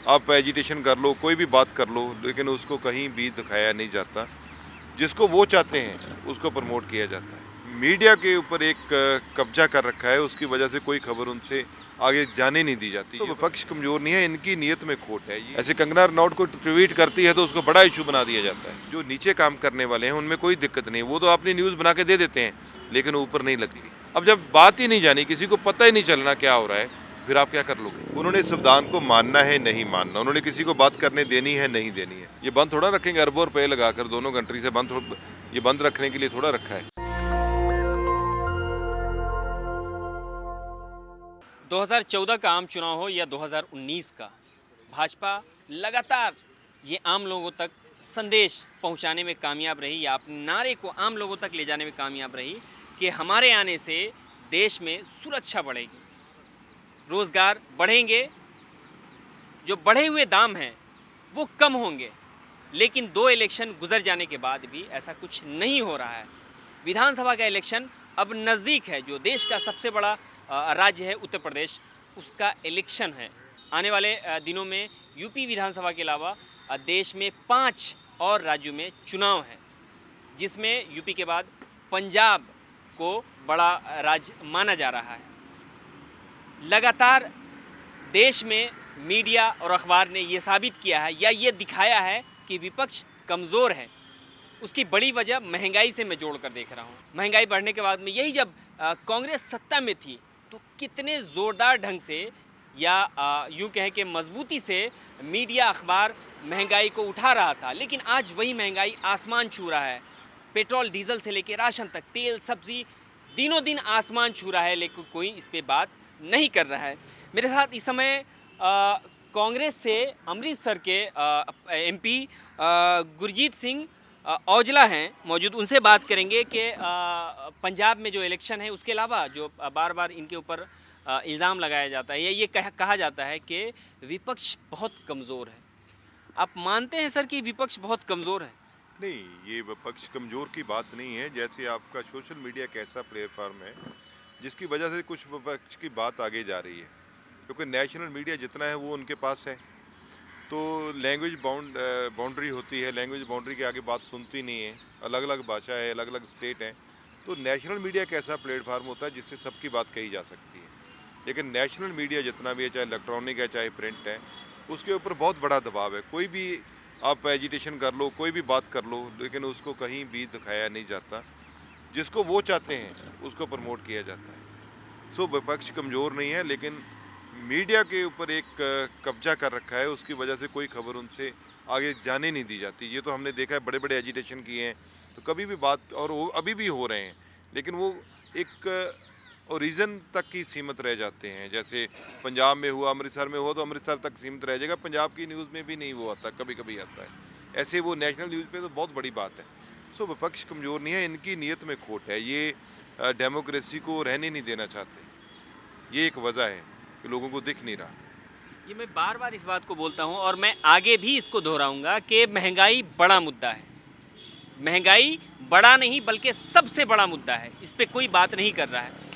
आप एजिटेशन कर लो, कोई भी बात कर लो, लेकिन उसको कहीं भी दिखाया नहीं जाता। जिसको वो चाहते हैं उसको प्रमोट किया जाता है। मीडिया के ऊपर एक कब्जा कर रखा है, उसकी वजह से कोई खबर उनसे आगे जाने नहीं दी जाती। तो विपक्ष कमजोर नहीं है, इनकी नीयत में खोट है। ऐसे कंगना रनौत को ट्वीट करती है तो उसको बड़ा इशू बना दिया जाता है। जो नीचे काम करने वाले हैं उनमें कोई दिक्कत नहीं, वो तो अपनी न्यूज़ बना के दे देते हैं, लेकिन ऊपर नहीं लगती। अब जब बात ही नहीं जानी, किसी को पता ही नहीं चलना क्या हो रहा है, फिर आप क्या कर लोगे? उन्होंने संविधान को मानना है, नहीं मानना, उन्होंने किसी को बात करने देनी है, नहीं देनी है। ये बंद थोड़ा रखेंगे, अरबों रुपए लगाकर दोनों कंट्री से ये बंद रखने के लिए थोड़ा रखा है। 2014 का आम चुनाव हो या 2019 का, भाजपा लगातार ये आम लोगों तक संदेश पहुंचाने में कामयाब रही या अपने नारे को आम लोगों तक ले जाने में कामयाब रही कि हमारे आने से देश में सुरक्षा बढ़ेगी, रोज़गार बढ़ेंगे, जो बढ़े हुए दाम हैं वो कम होंगे। लेकिन 2 इलेक्शन गुजर जाने के बाद भी ऐसा कुछ नहीं हो रहा है। विधानसभा का इलेक्शन अब नज़दीक है। जो देश का सबसे बड़ा राज्य है उत्तर प्रदेश, उसका इलेक्शन है। आने वाले दिनों में यूपी विधानसभा के अलावा देश में 5 और राज्यों में चुनाव है, जिसमें यूपी के बाद पंजाब को बड़ा राज्य माना जा रहा है। लगातार देश में मीडिया और अखबार ने ये साबित किया है या ये दिखाया है कि विपक्ष कमज़ोर है। उसकी बड़ी वजह महंगाई से मैं जोड़ कर देख रहा हूँ। महंगाई बढ़ने के बाद में यही जब कांग्रेस सत्ता में थी तो कितने ज़ोरदार ढंग से या यूँ कहें कि मजबूती से मीडिया अखबार महंगाई को उठा रहा था, लेकिन आज वही महंगाई आसमान छू रहा है। पेट्रोल डीजल से लेकर राशन तक, तेल सब्ज़ी दिनों दिन आसमान छू रहा है, लेकिन कोई इस पर बात नहीं कर रहा है। मेरे साथ इस समय कांग्रेस से अमृतसर के एमपी गुरजीत सिंह औजला हैं मौजूद। उनसे बात करेंगे कि पंजाब में जो इलेक्शन है उसके अलावा जो बार बार इनके ऊपर इल्ज़ाम लगाया जाता है या ये कहा जाता है कि विपक्ष बहुत कमज़ोर है। आप मानते हैं सर कि विपक्ष बहुत कमज़ोर है? नहीं, ये विपक्ष कमजोर की बात नहीं है। जैसे आपका सोशल मीडिया एक ऐसा प्लेटफॉर्म है जिसकी वजह से कुछ विपक्ष की बात आगे जा रही है, क्योंकि नेशनल मीडिया जितना है वो उनके पास है। तो लैंग्वेज बाउंड्री होती है, लैंग्वेज बाउंड्री के आगे बात सुनती नहीं है। अलग अलग भाषा है, अलग अलग स्टेट हैं। तो नेशनल मीडिया एक ऐसा प्लेटफार्म होता है जिससे सबकी बात कही जा सकती है। लेकिन नेशनल मीडिया जितना भी है, चाहे इलेक्ट्रॉनिक है चाहे प्रिंट है, उसके ऊपर बहुत बड़ा दबाव है। कोई भी आप एजिटेशन कर लो, कोई भी बात कर लो, लेकिन उसको कहीं भी दिखाया नहीं जाता। जिसको वो चाहते हैं उसको प्रमोट किया जाता है। सो विपक्ष कमज़ोर नहीं है, लेकिन मीडिया के ऊपर एक कब्जा कर रखा है, उसकी वजह से कोई खबर उनसे आगे जाने नहीं दी जाती। ये तो हमने देखा है, बड़े बड़े एजिटेशन किए हैं तो कभी भी बात, और वो अभी भी हो रहे हैं, लेकिन वो एक ओरिजिन तक ही सीमित रह जाते हैं। जैसे पंजाब में हुआ, अमृतसर में हुआ तो अमृतसर तक सीमित रह जाएगा, पंजाब की न्यूज़ में भी नहीं वो आता, कभी कभी आता है। ऐसे वो नेशनल न्यूज़ पे तो बहुत बड़ी बात है। सो विपक्ष कमज़ोर नहीं है, इनकी नीयत में खोट है। ये डेमोक्रेसी को रहने नहीं देना चाहते। ये एक वजह है कि लोगों को दिख नहीं रहा। ये मैं बार बार इस बात को बोलता हूँ और मैं आगे भी इसको दोहराऊंगा कि महंगाई बड़ा मुद्दा है। महंगाई बड़ा नहीं बल्कि सबसे बड़ा मुद्दा है। इस पे कोई बात नहीं कर रहा है।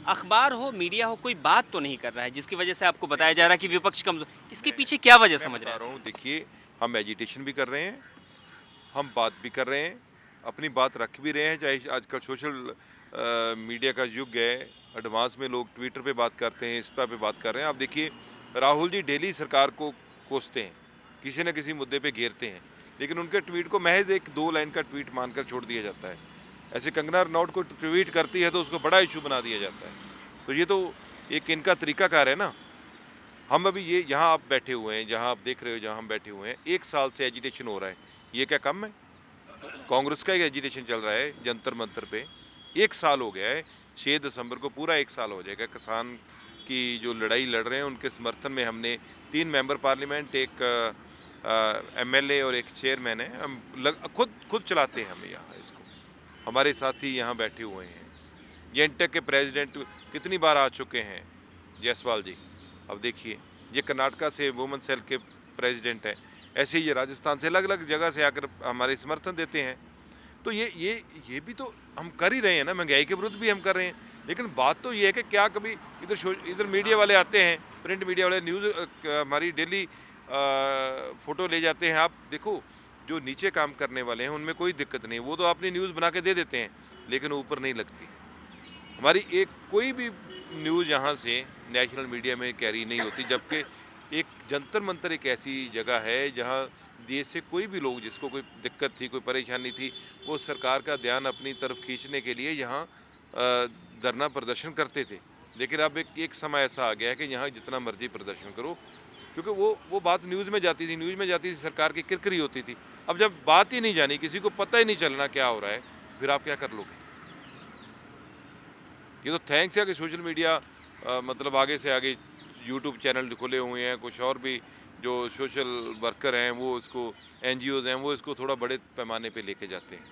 अखबार हो, मीडिया हो, कोई बात तो नहीं कर रहा है, जिसकी वजह से आपको बताया जा रहा है कि विपक्ष कमजोर। इसके पीछे क्या वजह समझ रहे हैं? देखिए, हम एजिटेशन भी कर रहे हैं, हम बात भी कर रहे हैं, अपनी बात रख भी रहे हैं। चाहे आजकल सोशल मीडिया का युग है, एडवांस में लोग ट्विटर पे बात करते हैं, इंस्टा पे बात कर रहे हैं। आप देखिए, राहुल जी डेली सरकार को कोसते हैं, किसी न किसी मुद्दे पे घेरते हैं, लेकिन उनके ट्वीट को महज 1-2 लाइन का ट्वीट मानकर छोड़ दिया जाता है। ऐसे कंगना रनौत को ट्वीट करती है तो उसको बड़ा इशू बना दिया जाता है। तो ये तो एक इनका तरीकाकार है ना। हम अभी ये यहाँ आप बैठे हुए हैं, जहाँ आप देख रहे हो, जहाँ हम बैठे हुए हैं, 1 साल से एजिटेशन हो रहा है। ये क्या कम है? कांग्रेस का ही एजिटेशन चल रहा है जंतर मंतर पे, 1 साल हो गया है। 6 दिसंबर को पूरा 1 साल हो जाएगा। किसान की जो लड़ाई लड़ रहे हैं उनके समर्थन में हमने 3 मेंबर पार्लियामेंट, एक एमएलए और एक चेयरमैन है। हम खुद चलाते हैं हम यहाँ इसको। हमारे साथी यहाँ बैठे हुए हैं। जेनटेक के प्रेसिडेंट कितनी बार आ चुके हैं, जायसवाल जी। अब देखिए, ये कर्नाटका से वुमेन सेल के प्रेसिडेंट है। ऐसे ही ये राजस्थान से अलग अलग जगह से आकर हमारे समर्थन देते हैं। तो ये भी तो हम कर ही रहे हैं ना। महंगाई के विरुद्ध भी हम कर रहे हैं, लेकिन बात तो ये है कि क्या कभी इधर मीडिया वाले आते हैं, प्रिंट मीडिया वाले, न्यूज़ हमारी डेली फ़ोटो ले जाते हैं। आप देखो, जो नीचे काम करने वाले हैं उनमें कोई दिक्कत नहीं, वो तो अपनी न्यूज़ बना के दे देते हैं, लेकिन ऊपर नहीं लगती। हमारी एक कोई भी न्यूज़ यहाँ से नेशनल मीडिया में कैरी नहीं होती, जबकि एक जंतर मंतर एक ऐसी जगह है जहाँ देश से कोई भी लोग जिसको कोई दिक्कत थी, कोई परेशानी थी, वो सरकार का ध्यान अपनी तरफ खींचने के लिए यहाँ धरना प्रदर्शन करते थे। लेकिन अब एक समय ऐसा आ गया है कि यहाँ जितना मर्जी प्रदर्शन करो, क्योंकि वो बात न्यूज़ में जाती थी, सरकार की किरकिरी होती थी। अब जब बात ही नहीं जानी, किसी को पता ही नहीं चलना क्या हो रहा है, फिर आप क्या कर लोगे? ये तो थैंक्स है कि सोशल मीडिया मतलब आगे से आगे यूट्यूब चैनल खुले हुए हैं, कुछ और भी जो सोशल वर्कर हैं वो इसको, एनजीओज़ हैं वो इसको थोड़ा बड़े पैमाने पे लेके जाते हैं।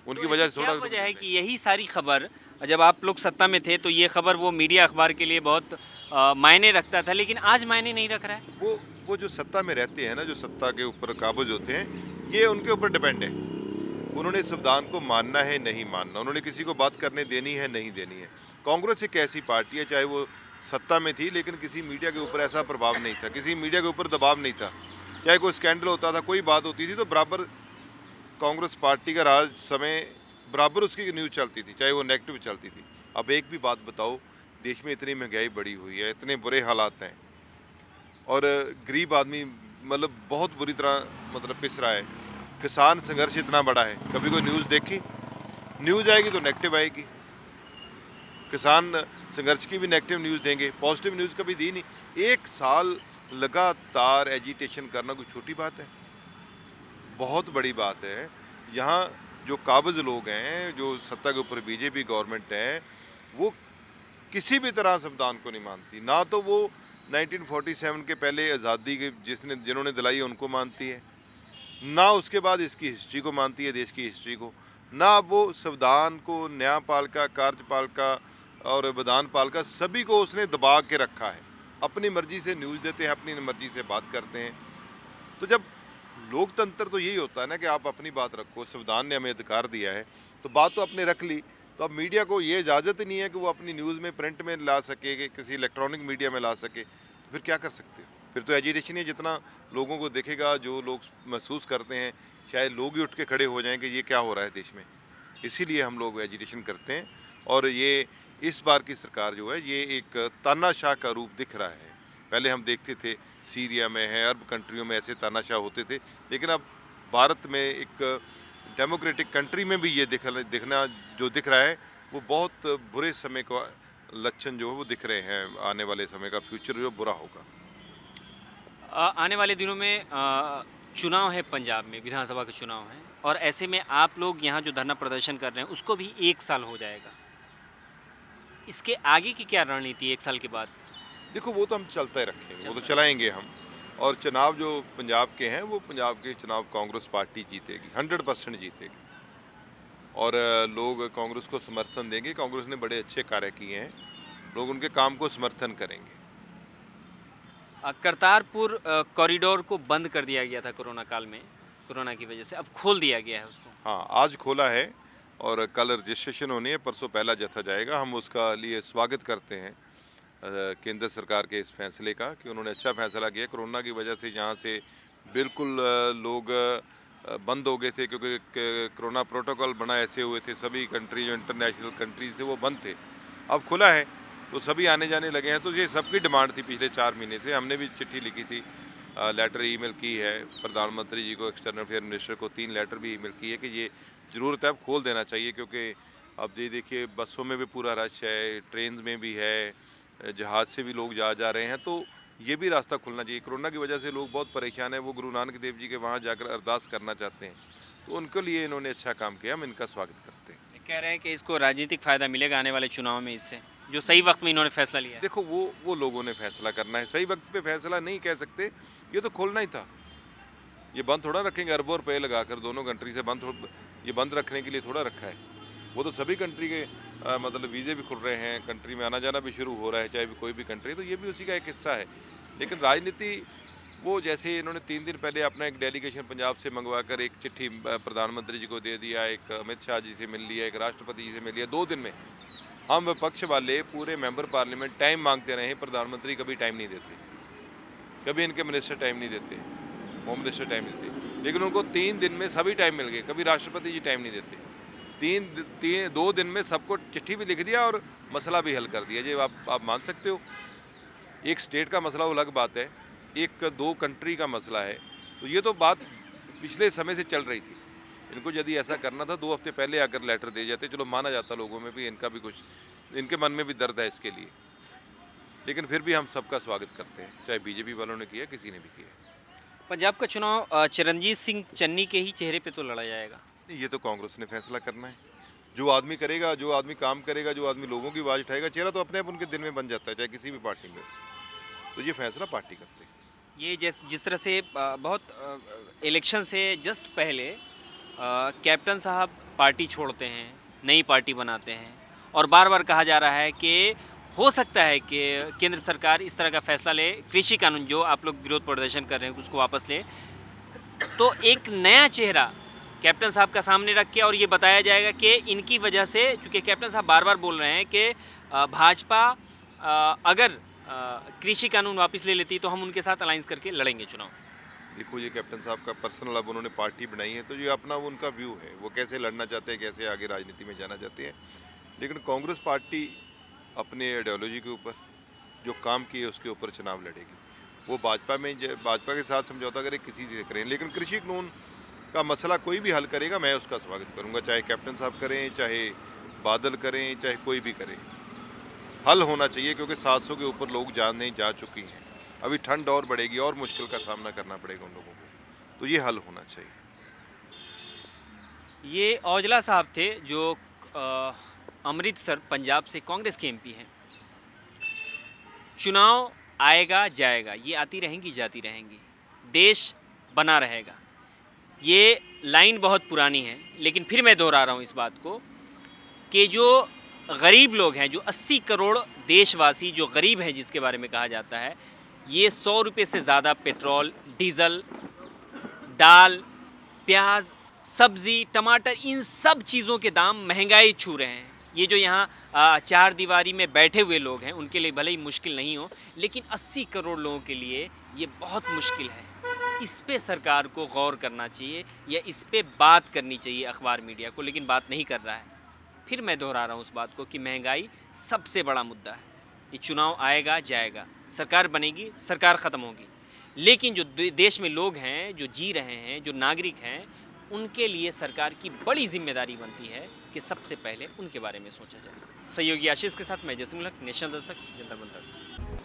उनकी तो वजह ऐसी से क्या थोड़ा वजह है कि यही सारी खबर, जब आप लोग सत्ता में थे तो ये खबर वो मीडिया अखबार के लिए बहुत मायने रखता था, लेकिन आज मायने नहीं रख रहा है? वो जो सत्ता में रहते हैं ना, जो सत्ता के ऊपर काबिज होते हैं, ये उनके ऊपर डिपेंड है। उन्होंने संविधान को मानना है, नहीं मानना, उन्होंने किसी को बात करने देनी है, नहीं देनी है। कांग्रेस एक ऐसी पार्टी है, चाहे वो सत्ता में थी, लेकिन किसी मीडिया के ऊपर ऐसा प्रभाव नहीं था, किसी मीडिया के ऊपर दबाव नहीं था। चाहे कोई स्कैंडल होता था, कोई बात होती थी, तो बराबर कांग्रेस पार्टी का राज समय बराबर उसकी न्यूज़ चलती थी, चाहे वो नेगेटिव चलती थी। अब एक भी बात बताओ, देश में इतनी महंगाई बढ़ी हुई है, इतने बुरे हालात हैं, और गरीब आदमी मतलब बहुत बुरी तरह मतलब पिस रहा है। किसान संघर्ष इतना बड़ा है, कभी कोई न्यूज़ देखी? न्यूज़ आएगी तो नेगेटिव आएगी। किसान संघर्ष की भी नेगेटिव न्यूज़ देंगे, पॉजिटिव न्यूज़ कभी दी नहीं। एक साल लगातार एजिटेशन करना कोई छोटी बात है? बहुत बड़ी बात है। यहाँ जो काबिज लोग हैं, जो सत्ता के ऊपर बीजेपी गवर्नमेंट है, वो किसी भी तरह संविधान को नहीं मानती। ना तो वो 1947 के पहले आज़ादी के जिन्होंने दिलाई है उनको मानती है, ना उसके बाद इसकी हिस्ट्री को मानती है, देश की हिस्ट्री को, ना वो संविधान को, न्यायपालिका, कार्यपालिका और विधानपालिका सभी को उसने दबा के रखा है। अपनी मर्जी से न्यूज़ देते हैं, अपनी मर्जी से बात करते हैं। तो जब लोकतंत्र तो यही होता है ना कि आप अपनी बात रखो, संविधान ने हमें अधिकार दिया है, तो बात तो आपने रख ली। तो अब मीडिया को ये इजाज़त ही नहीं है कि वो अपनी न्यूज़ में, प्रिंट में ला सके, कि किसी इलेक्ट्रॉनिक मीडिया में ला सके, तो फिर क्या कर सकते हो? फिर तो एजिटेशन ही, जितना लोगों को दिखेगा, जो लोग महसूस करते हैं, शायद लोग ही उठ के खड़े हो जाएं कि ये क्या हो रहा है देश में। इसीलिए हम लोग एजिटेशन करते हैं, और ये इस बार की सरकार जो है, ये एक तानाशाह का रूप दिख रहा है। पहले हम देखते थे सीरिया में है, अरब कंट्रियों में ऐसे तानाशाह होते थे, लेकिन अब भारत में एक डेमोक्रेटिक कंट्री में भी ये दिखना जो दिख रहा है, वो बहुत बुरे समय का लक्षण जो है वो दिख रहे हैं। आने वाले समय का फ्यूचर जो बुरा होगा। आने वाले दिनों में चुनाव है, पंजाब में विधानसभा के चुनाव हैं, और ऐसे में आप लोग यहाँ जो धरना प्रदर्शन कर रहे हैं उसको भी 1 साल हो जाएगा। इसके आगे की क्या रणनीति है 1 साल के बाद? देखो, वो तो हम चलते रखेंगे, वो तो चलाएंगे हम। और चुनाव जो पंजाब के हैं, वो पंजाब के चुनाव कांग्रेस पार्टी जीतेगी, 100% जीतेगी, और लोग कांग्रेस को समर्थन देंगे। कांग्रेस ने बड़े अच्छे कार्य किए हैं, लोग उनके काम को समर्थन करेंगे। करतारपुर कॉरिडोर को बंद कर दिया गया था कोरोना काल में, कोरोना की वजह से, अब खोल दिया गया है उसको। हाँ, आज खोला है, और कल रजिस्ट्रेशन होनी है, परसों पहला जत्था जाएगा। हम उसका लिए स्वागत करते हैं केंद्र सरकार के इस फैसले का, कि उन्होंने अच्छा फैसला किया। कोरोना की वजह से यहाँ से बिल्कुल लोग बंद हो गए थे, क्योंकि कोरोना प्रोटोकॉल बना ऐसे हुए थे, सभी कंट्री जो इंटरनेशनल कंट्रीज थे वो बंद थे। अब खुला है तो सभी आने जाने लगे हैं। तो ये सबकी डिमांड थी पिछले 4 महीने से। हमने भी चिट्ठी लिखी थी, लेटर ईमेल की है प्रधानमंत्री जी को, एक्सटर्नल अफेयर मिनिस्टर को 3 लेटर भी ईमेल की है कि ये ज़रूरत है, अब खोल देना चाहिए। क्योंकि अब ये देखिए, बसों में भी पूरा रश है, ट्रेन में भी है, जहाज़ से भी लोग जा रहे हैं, तो ये भी रास्ता खुलना चाहिए। कोरोना की वजह से लोग बहुत परेशान हैं, वो गुरु नानक देव जी के वहाँ जाकर अरदास करना चाहते हैं, तो उनके लिए इन्होंने अच्छा काम किया, हम इनका स्वागत करते हैं। कह रहे हैं कि इसको राजनीतिक फ़ायदा मिलेगा आने वाले चुनाव में इससे, जो सही वक्त में इन्होंने फैसला लिया है। देखो, वो लोगों ने फैसला करना है, सही वक्त पे फैसला नहीं कह सकते, ये तो खोलना ही था। ये बंद थोड़ा रखेंगे अरबों रुपए लगाकर, दोनों कंट्री से ये बंद रखने के लिए थोड़ा रखा है। वो तो सभी कंट्री के मतलब वीज़े भी खुल रहे हैं, कंट्री में आना जाना भी शुरू हो रहा है, चाहे भी कोई भी कंट्री, तो ये भी उसी का एक हिस्सा है। लेकिन राजनीति, वो जैसे इन्होंने 3 दिन पहले अपना एक डेलीगेशन पंजाब से मंगवा कर एक चिट्ठी प्रधानमंत्री जी को दे दिया, एक अमित शाह जी से मिल लिया, एक राष्ट्रपति जी से मिल लिया, 2 दिन में। हम विपक्ष वाले पूरे मेंबर पार्लियामेंट टाइम मांगते रहे, प्रधानमंत्री कभी टाइम नहीं देते। कभी इनके मिनिस्टर टाइम नहीं देते, होम मिनिस्टर टाइम नहीं देते, लेकिन उनको 3 दिन में सभी टाइम मिल गए। कभी राष्ट्रपति जी टाइम नहीं देते, 2 दिन में सबको चिट्ठी भी लिख दिया और मसला भी हल कर दिया। जी आप मान सकते हो, एक स्टेट का मसला अलग बात है, एक 2 कंट्री का मसला है। तो ये तो बात पिछले समय से चल रही थी। इनको यदि ऐसा करना था 2 हफ्ते पहले आकर लेटर दे जाते, चलो माना जाता, लोगों में भी इनका भी कुछ, इनके मन में भी दर्द है इसके लिए। लेकिन फिर भी हम सबका स्वागत करते हैं, चाहे बीजेपी वालों ने किया, किसी ने भी किया। पंजाब का चुनाव चरणजीत सिंह चन्नी के ही चेहरे पे तो लड़ा जाएगा। ये तो कांग्रेस ने फैसला करना है। जो आदमी करेगा, जो आदमी काम करेगा, जो आदमी लोगों की आवाज़ उठाएगा, चेहरा तो अपने आप उनके दिल में बन जाता है, चाहे किसी भी पार्टी में। तो ये फैसला पार्टी करती है। ये जिस तरह से बहुत इलेक्शन से जस्ट पहले कैप्टन साहब पार्टी छोड़ते हैं, नई पार्टी बनाते हैं, और बार बार कहा जा रहा है कि हो सकता है कि केंद्र सरकार इस तरह का फैसला ले, कृषि कानून जो आप लोग विरोध प्रदर्शन कर रहे हैं उसको वापस ले, तो एक नया चेहरा कैप्टन साहब का सामने रख के और ये बताया जाएगा कि इनकी वजह से, चूँकि कैप्टन साहब बार बार बोल रहे हैं कि भाजपा अगर कृषि कानून वापस ले लेती तो हम उनके साथ अलायंस करके लड़ेंगे चुनाव। देखो, ये कैप्टन साहब का पर्सनल, अब उन्होंने पार्टी बनाई है तो ये अपना उनका व्यू है, वो कैसे लड़ना चाहते हैं, कैसे आगे राजनीति में जाना चाहते हैं। लेकिन कांग्रेस पार्टी अपने आइडियोलॉजी के ऊपर जो काम किए उसके ऊपर चुनाव लड़ेगी। वो भाजपा के साथ समझौता करे, किसी से करें, लेकिन कृषि कानून का मसला कोई भी हल करेगा, मैं उसका स्वागत करूंगा, चाहे कैप्टन साहब करें, चाहे बादल करें, चाहे कोई भी करे। हल होना चाहिए, क्योंकि 700 के ऊपर लोग जाने जा चुकी हैं। अभी ठंड और बढ़ेगी और मुश्किल का सामना करना पड़ेगा उन लोगों को, तो ये हल होना चाहिए। ये औजला साहब थे जो अमृतसर पंजाब से कांग्रेस के एमपी हैं। चुनाव आएगा जाएगा, ये आती रहेंगी जाती रहेंगी, देश बना रहेगा। ये लाइन बहुत पुरानी है, लेकिन फिर मैं दोहरा रहा हूँ इस बात को कि जो गरीब लोग हैं, जो 80 करोड़ देशवासी जो गरीब हैं, जिसके बारे में कहा जाता है, ये 100 रुपये से ज़्यादा पेट्रोल, डीज़ल, दाल, प्याज, सब्ज़ी, टमाटर, इन सब चीज़ों के दाम महंगाई छू रहे हैं। ये जो यहाँ 4 दीवारी में बैठे हुए लोग हैं, उनके लिए भले ही मुश्किल नहीं हो, लेकिन 80 करोड़ लोगों के लिए ये बहुत मुश्किल है। इस पे सरकार को गौर करना चाहिए या इस पे बात करनी चाहिए अखबार मीडिया को, लेकिन बात नहीं कर रहा है। फिर मैं दोहरा रहा हूँ उस बात को कि महंगाई सबसे बड़ा मुद्दा है। ये चुनाव आएगा जाएगा, सरकार बनेगी, सरकार ख़त्म होगी, लेकिन जो देश में लोग हैं, जो जी रहे हैं, जो नागरिक हैं, उनके लिए सरकार की बड़ी जिम्मेदारी बनती है कि सबसे पहले उनके बारे में सोचा जाए। सहयोगी आशीष के साथ मैं जैसमिन हक, नेशनल दस्तक, जंतर मंतर।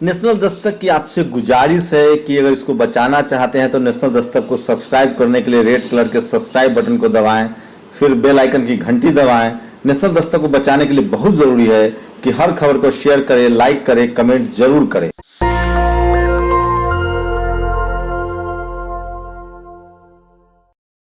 नेशनल दस्तक की आपसे गुजारिश है कि अगर इसको बचाना चाहते हैं तो नेशनल दस्तक को सब्सक्राइब करने के लिए रेड कलर के सब्सक्राइब बटन को दबाएं, फिर बेल आइकन की घंटी दबाएं। नेशनल दस्तक को बचाने के लिए बहुत जरूरी है कि हर खबर को शेयर करें, लाइक करें, कमेंट जरूर करें।